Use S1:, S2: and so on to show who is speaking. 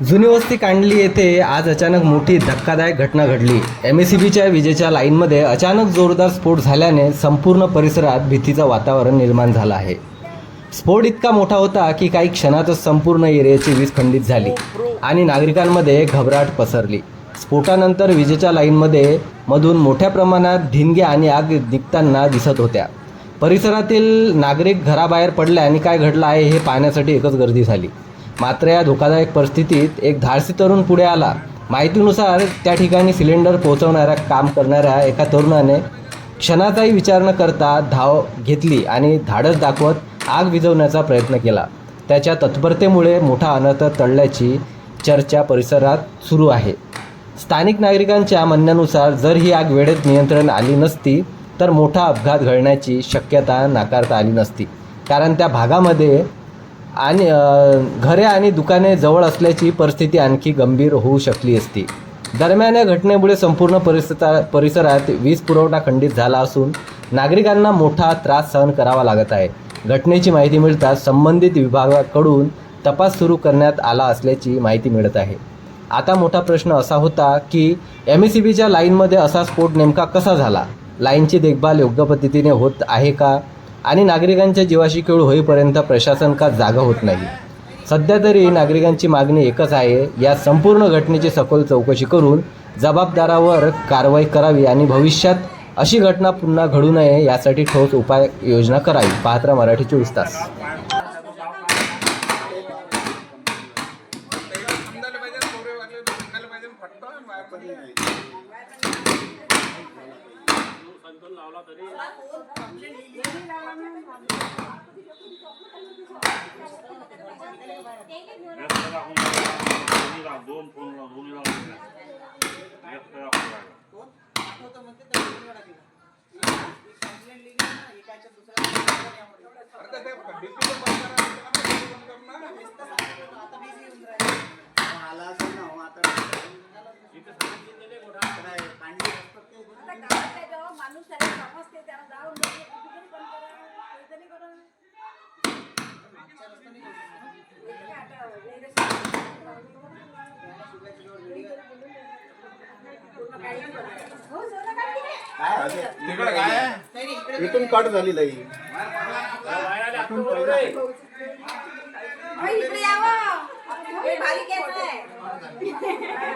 S1: जुनी वस्ती कांडली येथे आज अचानक मोठी धक्कादायक घटना घडली। एमएसईबीच्या विजेच्या लाईनमध्ये अचानक जोरदार स्फोट झाल्याने संपूर्ण परिसरात भीतीचं वातावरण निर्माण झालं आहे। स्फोट इतका मोठा होता की काही क्षणातच संपूर्ण एरियाची वीज खंडित झाली आणि नागरिकांमध्ये घबराट पसरली। स्फोटानंतर विजेच्या लाईनमध्ये मधून मोठ्या प्रमाणात धिंगे आणि आग निघताना दिसत होत्या। परिसरातील नागरिक घराबाहेर पडले आणि काय घडलं आहे हे पाहण्यासाठी एकच गर्दी झाली। मात्र या धोकादायक परिस्थितीत एक धाडसी तरुण पुढे आला। माहितीनुसार त्या ठिकाणी सिलेंडर पोहोचवणाऱ्या काम करणाऱ्या एका तरुणाने क्षणाचाही विचार न करता धाव घेतली आणि धाडस दाखवत आग विझवण्याचा प्रयत्न केला। त्याच्या तत्परतेमुळे मोठा अनर्थ टळल्याची चर्चा परिसरात सुरू आहे। स्थानिक नागरिकांच्या म्हणण्यानुसार जर ही आग वेळेत नियंत्रण आली नसती तर मोठा अपघात घडण्याची शक्यता नाकारता आली नसती, कारण त्या भागामध्ये आणि घरे आणि दुकाने जवळ असल्याची परिस्थिती आणखी गंभीर होऊ शकली असती। दरम्यान या घटनेमुळे संपूर्ण परिसरात वीज पुरवठा खंडित झाला असून नागरिकांना मोठा त्रास सहन करावा लागत आहे। घटनेची माहिती मिळताच संबंधित विभागाकडून तपास सुरू करण्यात आला असल्याची माहिती मिळत आहे। आता मोठा प्रश्न असा होता की एमएसईबीच्या लाईनमध्ये असा स्फोट नेमका कसा झाला? लाईनची देखभाल योग्य पद्धतीने होत आहे का? आणि नागरिकांच्या जीवाशी खेळ होईपर्यंत प्रशासन का जागा होत नाही? सध्या तरी नागरिकांची मागणी एकच आहे, या संपूर्ण घटनेची सखोल चौकशी करून जबाबदारावर कारवाई करावी आणि भविष्यात अशी घटना पुन्हा घडू नये यासाठी ठोस उपाययोजना करावी। पाहत रहा मराठी 24 तास।
S2: इथून कट झालेलं आहे।
S3: इकडे यावं, भारी केस आहे।